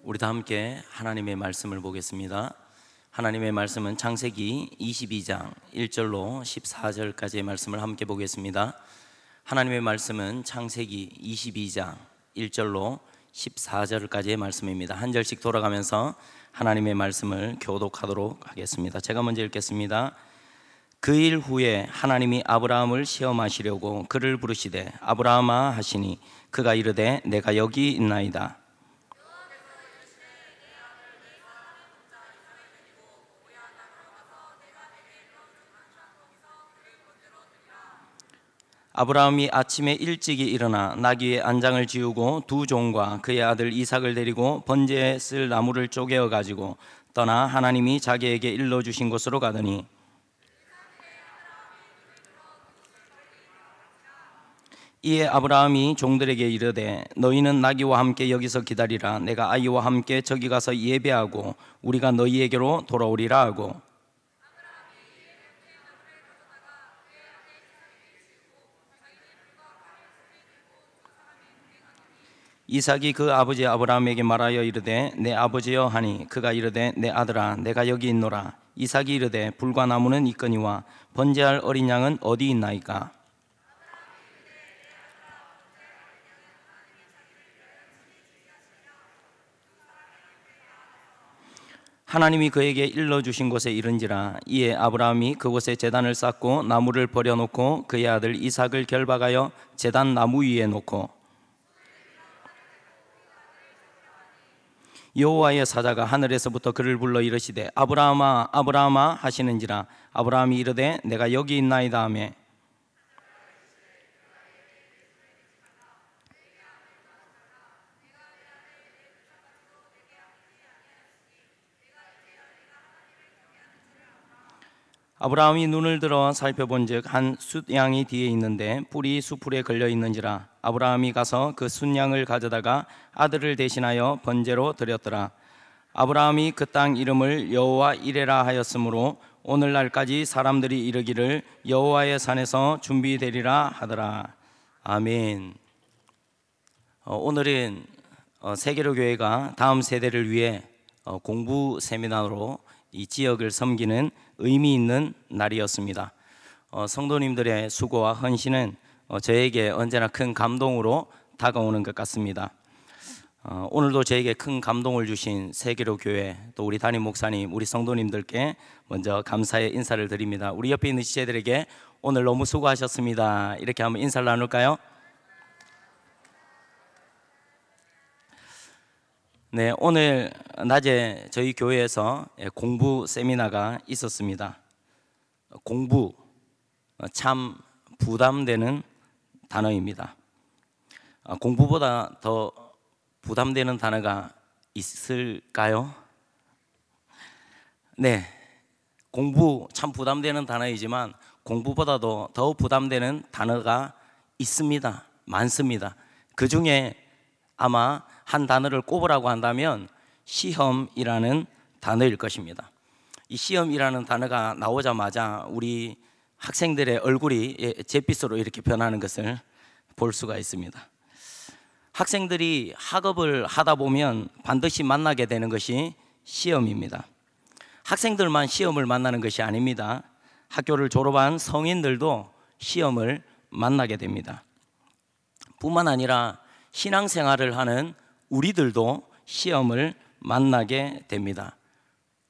우리 다 함께 하나님의 말씀을 보겠습니다. 하나님의 말씀은 창세기 22장 1절로 14절까지의 말씀을 함께 보겠습니다. 하나님의 말씀은 창세기 22장 1절로 14절까지의 말씀입니다. 한 절씩 돌아가면서 하나님의 말씀을 교독하도록 하겠습니다. 제가 먼저 읽겠습니다. 그 일 후에 하나님이 아브라함을 시험하시려고 그를 부르시되 아브라함아 하시니 그가 이르되 내가 여기 있나이다. 아브라함이 아침에 일찍이 일어나 나귀의 안장을 지우고 두 종과 그의 아들 이삭을 데리고 번제에 쓸 나무를 쪼개어 가지고 떠나 하나님이 자기에게 일러주신 곳으로 가더니 이에 아브라함이 종들에게 이르되 너희는 나귀와 함께 여기서 기다리라. 내가 아이와 함께 저기 가서 예배하고 우리가 너희에게로 돌아오리라 하고 이삭이 그 아버지 아브라함에게 말하여 이르되 내 아버지여 하니 그가 이르되 내 아들아 내가 여기 있노라. 이삭이 이르되 불과 나무는 있거니와 번제할 어린 양은 어디 있나이까? 하나님이 그에게 일러주신 곳에 이른지라. 이에 아브라함이 그곳에 제단을 쌓고 나무를 버려놓고 그의 아들 이삭을 결박하여 제단 나무 위에 놓고 여호와의 사자가 하늘에서부터 그를 불러 이르시되 아브라함아 아브라함아 하시는지라. 아브라함이 이르되 내가 여기 있나이다 하며 아브라함이 눈을 들어 살펴본즉 한 숫양이 뒤에 있는데 뿔이 수풀에 걸려 있는지라. 아브라함이 가서 그 숫양을 가져다가 아들을 대신하여 번제로 드렸더라. 아브라함이 그 땅 이름을 여호와 이레라 하였으므로 오늘날까지 사람들이 이르기를 여호와의 산에서 준비되리라 하더라. 아멘. 오늘은 세계로 교회가 다음 세대를 위해 공부 세미나로 이 지역을 섬기는 의미 있는 날이었습니다. 성도님들의 수고와 헌신은 저에게 언제나 큰 감동으로 다가오는 것 같습니다. 오늘도 저에게 큰 감동을 주신 세계로 교회 또 우리 담임 목사님, 우리 성도님들께 먼저 감사의 인사를 드립니다. 우리 옆에 있는 지체들에게 오늘 너무 수고하셨습니다. 이렇게 한번 인사를 나눌까요? 네, 오늘 낮에 저희 교회에서 공부 세미나가 있었습니다. 공부, 참 부담되는 단어입니다. 공부보다 더 부담되는 단어가 있을까요? 네, 공부 참 부담되는 단어이지만 공부보다도 더 부담되는 단어가 있습니다. 많습니다. 그 중에 아마 한 단어를 꼽으라고 한다면 시험이라는 단어일 것입니다. 이 시험이라는 단어가 나오자마자 우리 학생들의 얼굴이 잿빛으로 이렇게 변하는 것을 볼 수가 있습니다. 학생들이 학업을 하다 보면 반드시 만나게 되는 것이 시험입니다. 학생들만 시험을 만나는 것이 아닙니다. 학교를 졸업한 성인들도 시험을 만나게 됩니다. 뿐만 아니라 신앙생활을 하는 우리들도 시험을 만나게 됩니다.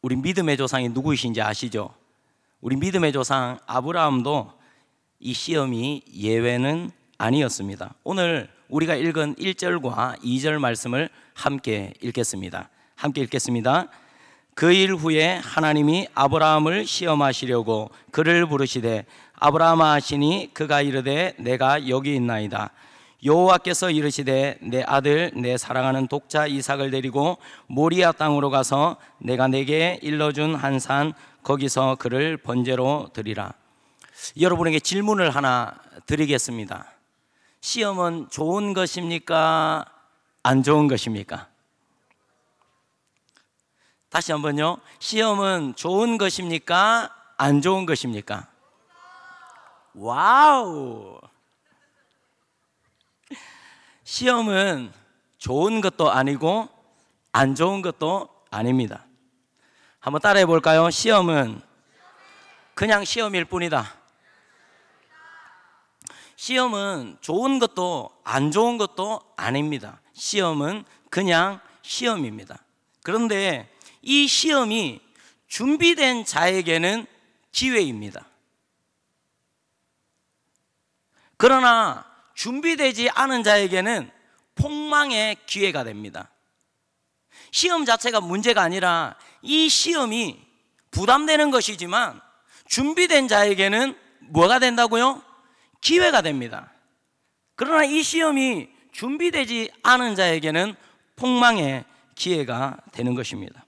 우리 믿음의 조상이 누구이신지 아시죠? 우리 믿음의 조상 아브라함도 이 시험이 예외는 아니었습니다. 오늘 우리가 읽은 1절과 2절 말씀을 함께 읽겠습니다. 함께 읽겠습니다. 그 일 후에 하나님이 아브라함을 시험하시려고 그를 부르시되 아브라함아 하시니 그가 이르되 내가 여기 있나이다. 여호와께서 이르시되 내 아들 내 사랑하는 독자 이삭을 데리고 모리아 땅으로 가서 내가 내게 일러준 한 산 거기서 그를 번제로 드리라. 여러분에게 질문을 하나 드리겠습니다. 시험은 좋은 것입니까? 안 좋은 것입니까? 다시 한번요. 시험은 좋은 것입니까? 안 좋은 것입니까? 와우! 시험은 좋은 것도 아니고 안 좋은 것도 아닙니다. 한번 따라해 볼까요? 시험은 그냥 시험일 뿐이다. 시험은 좋은 것도 안 좋은 것도 아닙니다. 시험은 그냥 시험입니다. 그런데 이 시험이 준비된 자에게는 기회입니다. 그러나 준비되지 않은 자에게는 폭망의 기회가 됩니다. 시험 자체가 문제가 아니라 이 시험이 부담되는 것이지만 준비된 자에게는 뭐가 된다고요? 기회가 됩니다. 그러나 이 시험이 준비되지 않은 자에게는 폭망의 기회가 되는 것입니다.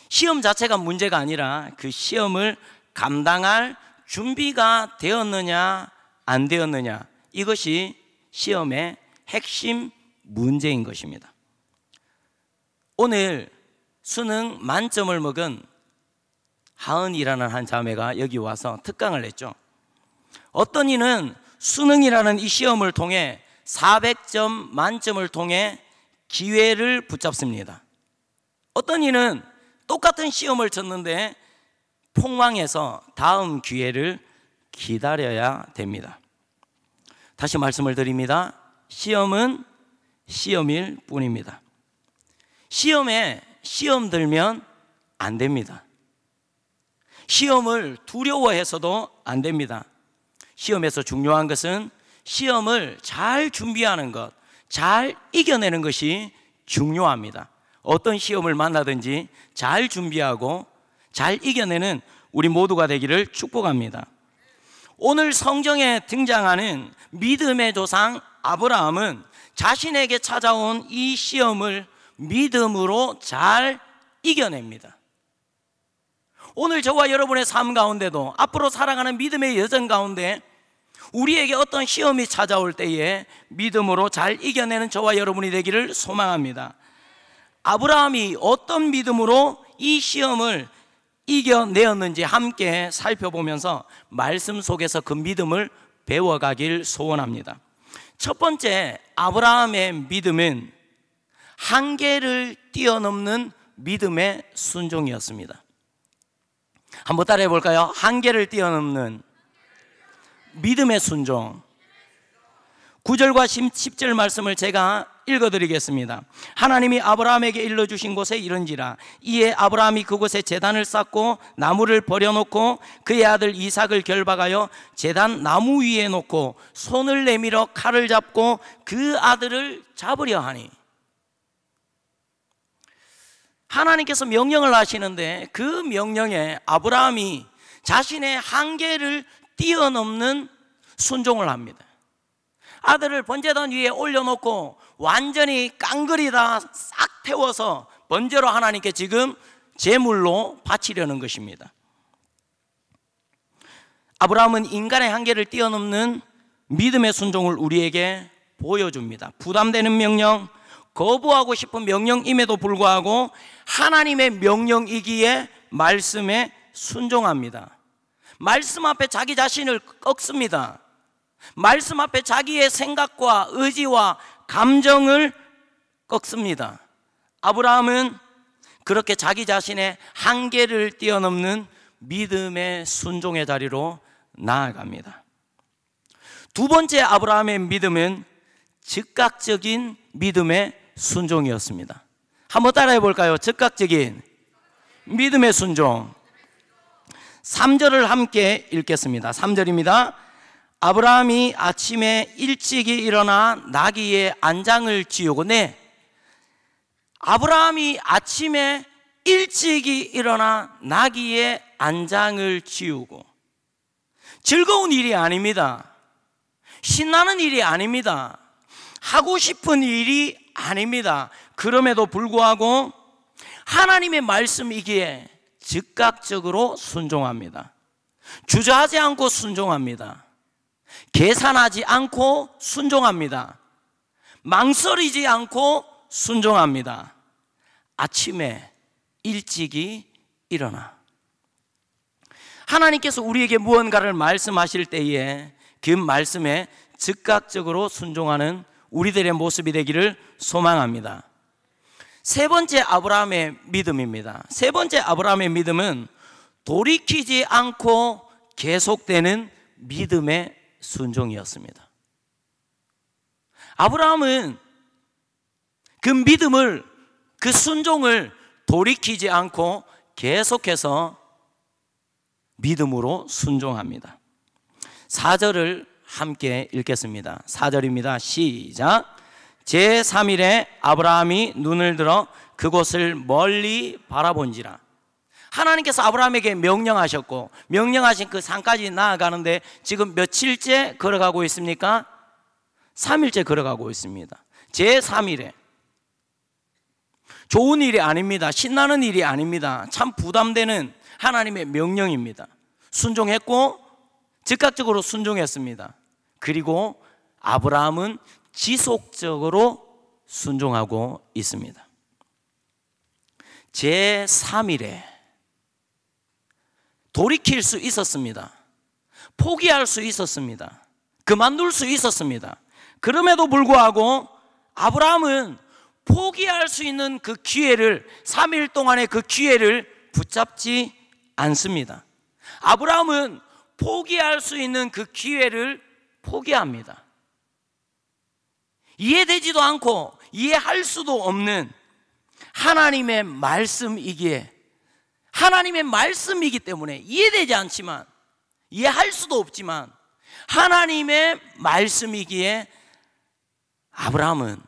시험 자체가 문제가 아니라 그 시험을 감당할 준비가 되었느냐 안 되었느냐, 이것이 시험의 핵심 문제인 것입니다. 오늘 수능 만점을 먹은 하은이라는 한 자매가 여기 와서 특강을 했죠. 어떤 이는 수능이라는 이 시험을 통해 400점 만점을 통해 기회를 붙잡습니다. 어떤 이는 똑같은 시험을 쳤는데 폭망해서 다음 기회를 기다려야 됩니다. 다시 말씀을 드립니다. 시험은 시험일 뿐입니다. 시험에 시험 들면 안 됩니다. 시험을 두려워해서도 안 됩니다. 시험에서 중요한 것은 시험을 잘 준비하는 것, 잘 이겨내는 것이 중요합니다. 어떤 시험을 만나든지 잘 준비하고 잘 이겨내는 우리 모두가 되기를 축복합니다. 오늘 성경에 등장하는 믿음의 조상 아브라함은 자신에게 찾아온 이 시험을 믿음으로 잘 이겨냅니다. 오늘 저와 여러분의 삶 가운데도 앞으로 살아가는 믿음의 여정 가운데 우리에게 어떤 시험이 찾아올 때에 믿음으로 잘 이겨내는 저와 여러분이 되기를 소망합니다. 아브라함이 어떤 믿음으로 이 시험을 이겨내었는지 함께 살펴보면서 말씀 속에서 그 믿음을 배워가길 소원합니다. 첫 번째, 아브라함의 믿음은 한계를 뛰어넘는 믿음의 순종이었습니다. 한번 따라해 볼까요? 한계를 뛰어넘는 믿음의 순종. 9절과 10절 말씀을 제가 읽어드리겠습니다. 하나님이 아브라함에게 일러주신 곳에 이른지라. 이에 아브라함이 그곳에 제단을 쌓고 나무를 버려놓고 그의 아들 이삭을 결박하여 제단 나무 위에 놓고 손을 내밀어 칼을 잡고 그 아들을 잡으려 하니. 하나님께서 명령을 하시는데 그 명령에 아브라함이 자신의 한계를 뛰어넘는 순종을 합니다. 아들을 번제단 위에 올려놓고 완전히 깡그리 다 싹 태워서 번제로 하나님께 지금 제물로 바치려는 것입니다. 아브라함은 인간의 한계를 뛰어넘는 믿음의 순종을 우리에게 보여줍니다. 부담되는 명령, 거부하고 싶은 명령임에도 불구하고 하나님의 명령이기에 말씀에 순종합니다. 말씀 앞에 자기 자신을 꺾습니다. 말씀 앞에 자기의 생각과 의지와 감정을 꺾습니다. 아브라함은 그렇게 자기 자신의 한계를 뛰어넘는 믿음의 순종의 자리로 나아갑니다. 두 번째 아브라함의 믿음은 즉각적인 믿음의 순종이었습니다. 한번 따라해 볼까요? 즉각적인 믿음의 순종. 3절을 함께 읽겠습니다. 3절입니다. 아브라함이 아침에 일찍이 일어나 나귀의 안장을 지우고 아브라함이 아침에 일찍이 일어나 나귀의 안장을 지우고, 즐거운 일이 아닙니다. 신나는 일이 아닙니다. 하고 싶은 일이 아닙니다. 그럼에도 불구하고 하나님의 말씀이기에 즉각적으로 순종합니다. 주저하지 않고 순종합니다. 계산하지 않고 순종합니다. 망설이지 않고 순종합니다. 아침에 일찍이 일어나. 하나님께서 우리에게 무언가를 말씀하실 때에 그 말씀에 즉각적으로 순종하는 우리들의 모습이 되기를 소망합니다. 세 번째 아브라함의 믿음입니다. 세 번째 아브라함의 믿음은 돌이키지 않고 계속되는 믿음의 순종이었습니다. 아브라함은 그 믿음을, 그 순종을 돌이키지 않고 계속해서 믿음으로 순종합니다. 4절을 함께 읽겠습니다. 4절입니다. 시작. 제3일에 아브라함이 눈을 들어 그곳을 멀리 바라본지라. 하나님께서 아브라함에게 명령하셨고, 명령하신 그 산까지 나아가는데 지금 며칠째 걸어가고 있습니까? 3일째 걸어가고 있습니다. 제3일에. 좋은 일이 아닙니다. 신나는 일이 아닙니다. 참 부담되는 하나님의 명령입니다. 순종했고 즉각적으로 순종했습니다. 그리고 아브라함은 지속적으로 순종하고 있습니다. 제3일에 돌이킬 수 있었습니다. 포기할 수 있었습니다. 그만둘 수 있었습니다. 그럼에도 불구하고 아브라함은 포기할 수 있는 그 기회를, 3일 동안의 그 기회를 붙잡지 않습니다. 아브라함은 포기할 수 있는 그 기회를 포기합니다. 이해되지도 않고 이해할 수도 없는 하나님의 말씀이기에, 하나님의 말씀이기 때문에 이해되지 않지만, 이해할 수도 없지만 하나님의 말씀이기에 아브라함은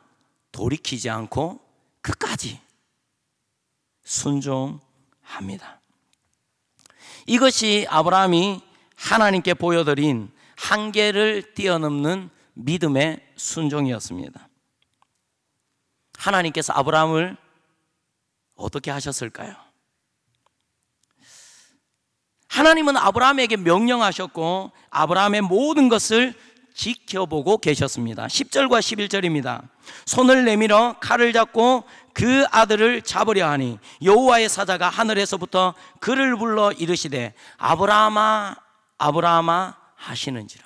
돌이키지 않고 끝까지 순종합니다. 이것이 아브라함이 하나님께 보여드린 한계를 뛰어넘는 믿음의 순종이었습니다. 하나님께서 아브라함을 어떻게 하셨을까요? 하나님은 아브라함에게 명령하셨고 아브라함의 모든 것을 지켜보고 계셨습니다. 10절과 11절입니다. 손을 내밀어 칼을 잡고 그 아들을 잡으려 하니 여호와의 사자가 하늘에서부터 그를 불러 이르시되 아브라함아 아브라함아 하시는지라.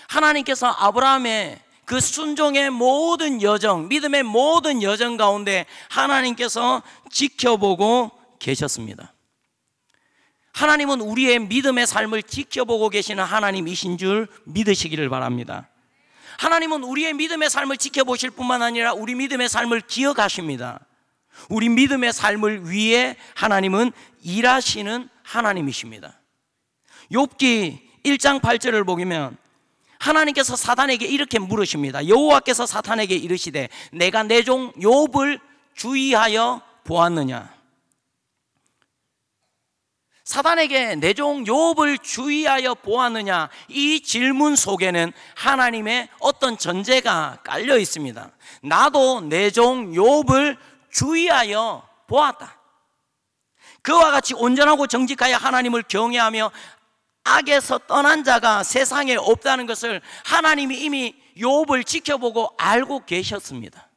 하나님께서 아브라함의 그 순종의 모든 여정, 믿음의 모든 여정 가운데 하나님께서 지켜보고 계셨습니다. 하나님은 우리의 믿음의 삶을 지켜보고 계시는 하나님이신 줄 믿으시기를 바랍니다. 하나님은 우리의 믿음의 삶을 지켜보실 뿐만 아니라 우리 믿음의 삶을 기억하십니다. 우리 믿음의 삶을 위해 하나님은 일하시는 하나님이십니다. 욥기 1장 8절을 보면 하나님께서 사탄에게 이렇게 물으십니다. 여호와께서 사탄에게 이르시되 내가 내 종 욥을 주의하여 보았느냐. 사탄에게 내 종 욥을 주의하여 보았느냐, 이 질문 속에는 하나님의 어떤 전제가 깔려 있습니다. 나도 내 종 욥을 주의하여 보았다. 그와 같이 온전하고 정직하여 하나님을 경외하며 악에서 떠난 자가 세상에 없다는 것을 하나님이 이미 욥을 지켜보고 알고 계셨습니다.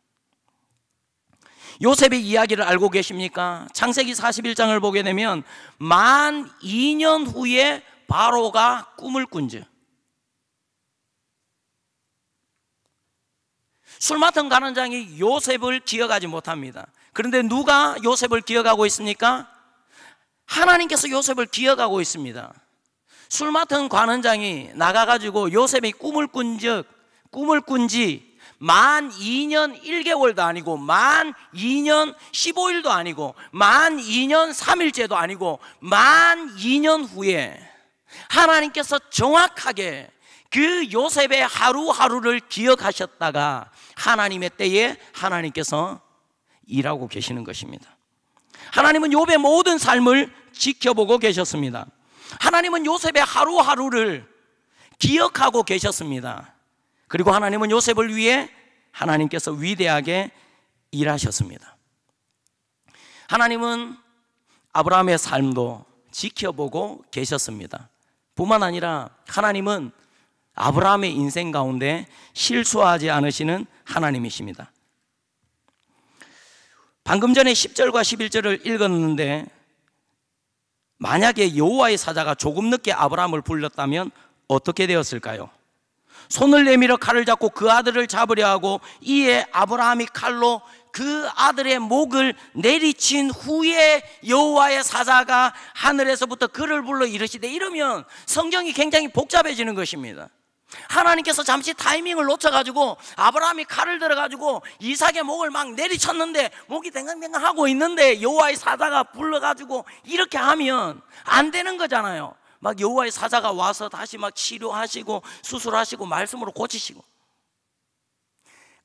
요셉의 이야기를 알고 계십니까? 창세기 41장을 보게 되면 만 2년 후에 바로가 꿈을 꾼즉 술 맡은 관원장이 요셉을 기억하지 못합니다. 그런데 누가 요셉을 기억하고 있습니까? 하나님께서 요셉을 기억하고 있습니다. 술 맡은 관원장이 나가가지고 요셉이 꿈을 꾼지 만 2년 1개월도 아니고 만 2년 15일도 아니고 만 2년 3일째도 아니고 만 2년 후에 하나님께서 정확하게 그 요셉의 하루하루를 기억하셨다가 하나님의 때에 하나님께서 일하고 계시는 것입니다. 하나님은 욥의 모든 삶을 지켜보고 계셨습니다. 하나님은 요셉의 하루하루를 기억하고 계셨습니다. 그리고 하나님은 요셉을 위해 하나님께서 위대하게 일하셨습니다. 하나님은 아브라함의 삶도 지켜보고 계셨습니다. 뿐만 아니라 하나님은 아브라함의 인생 가운데 실수하지 않으시는 하나님이십니다. 방금 전에 10절과 11절을 읽었는데 만약에 여호와의 사자가 조금 늦게 아브라함을 불렀다면 어떻게 되었을까요? 손을 내밀어 칼을 잡고 그 아들을 잡으려 하고 이에 아브라함이 칼로 그 아들의 목을 내리친 후에 여호와의 사자가 하늘에서부터 그를 불러 이르시되, 이러면 성경이 굉장히 복잡해지는 것입니다. 하나님께서 잠시 타이밍을 놓쳐가지고 아브라함이 칼을 들어가지고 이삭의 목을 막 내리쳤는데 목이 댕강댕강 하고 있는데 여호와의 사자가 불러가지고 이렇게 하면 안 되는 거잖아요. 막 여호와의 사자가 와서 다시 막 치료하시고 수술하시고 말씀으로 고치시고.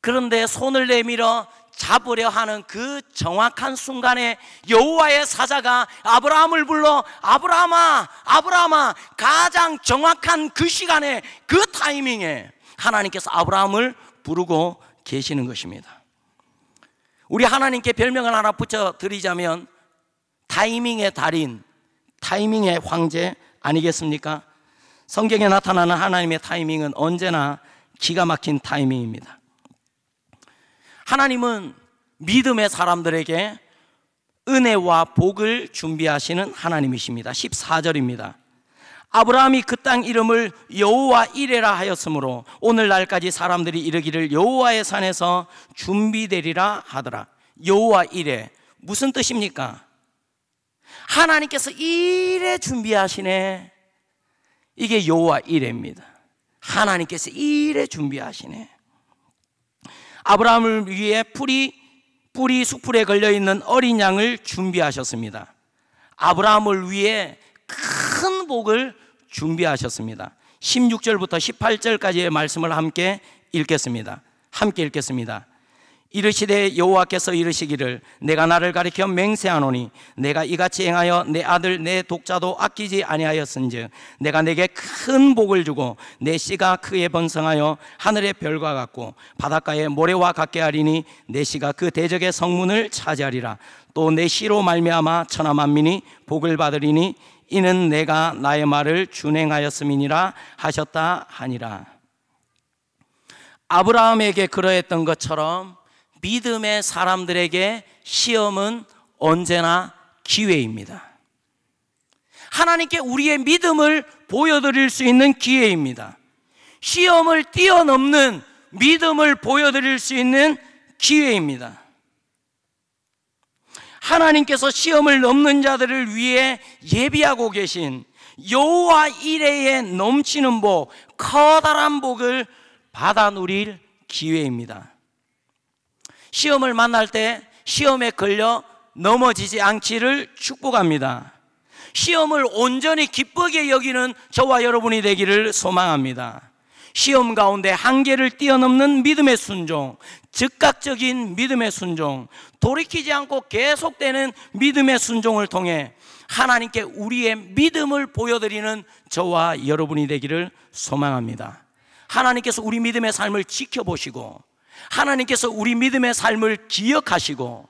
그런데 손을 내밀어 잡으려 하는 그 정확한 순간에 여호와의 사자가 아브라함을 불러 아브라함아, 아브라함아, 가장 정확한 그 시간에, 그 타이밍에 하나님께서 아브라함을 부르고 계시는 것입니다. 우리 하나님께 별명을 하나 붙여드리자면 타이밍의 달인, 타이밍의 황제 아니겠습니까? 성경에 나타나는 하나님의 타이밍은 언제나 기가 막힌 타이밍입니다. 하나님은 믿음의 사람들에게 은혜와 복을 준비하시는 하나님이십니다. 14절입니다. 아브라함이 그 땅 이름을 여호와 이레라 하였으므로 오늘날까지 사람들이 이르기를 여호와의 산에서 준비되리라 하더라. 여호와 이레, 무슨 뜻입니까? 하나님께서 이래 준비하시네. 이게 여호와 이레입니다. 하나님께서 이래 준비하시네. 아브라함을 위해 뿌리 숫풀에 걸려있는 어린 양을 준비하셨습니다. 아브라함을 위해 큰 복을 준비하셨습니다. 16절부터 18절까지의 말씀을 함께 읽겠습니다. 이르시되 여호와께서 이르시기를 내가 나를 가리켜 맹세하노니 내가 이같이 행하여 내 아들 내 독자도 아끼지 아니하였은즉 내가 내게 큰 복을 주고 내 씨가 크게 번성하여 하늘의 별과 같고 바닷가의 모래와 같게 하리니 내 씨가 그 대적의 성문을 차지하리라. 또 내 씨로 말미암아 천하 만민이 복을 받으리니 이는 내가 나의 말을 준행하였음이니라 하셨다 하니라. 아브라함에게 그러했던 것처럼 믿음의 사람들에게 시험은 언제나 기회입니다. 하나님께 우리의 믿음을 보여드릴 수 있는 기회입니다. 시험을 뛰어넘는 믿음을 보여드릴 수 있는 기회입니다. 하나님께서 시험을 넘는 자들을 위해 예비하고 계신 여호와 이레의 넘치는 복, 커다란 복을 받아 누릴 기회입니다. 시험을 만날 때 시험에 걸려 넘어지지 않기를 축복합니다. 시험을 온전히 기쁘게 여기는 저와 여러분이 되기를 소망합니다. 시험 가운데 한계를 뛰어넘는 믿음의 순종, 즉각적인 믿음의 순종, 돌이키지 않고 계속되는 믿음의 순종을 통해 하나님께 우리의 믿음을 보여드리는 저와 여러분이 되기를 소망합니다. 하나님께서 우리 믿음의 삶을 지켜보시고 하나님께서 우리 믿음의 삶을 기억하시고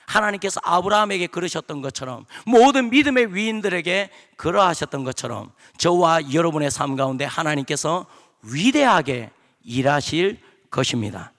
하나님께서 아브라함에게 그러셨던 것처럼 모든 믿음의 위인들에게 그러하셨던 것처럼 저와 여러분의 삶 가운데 하나님께서 위대하게 일하실 것입니다.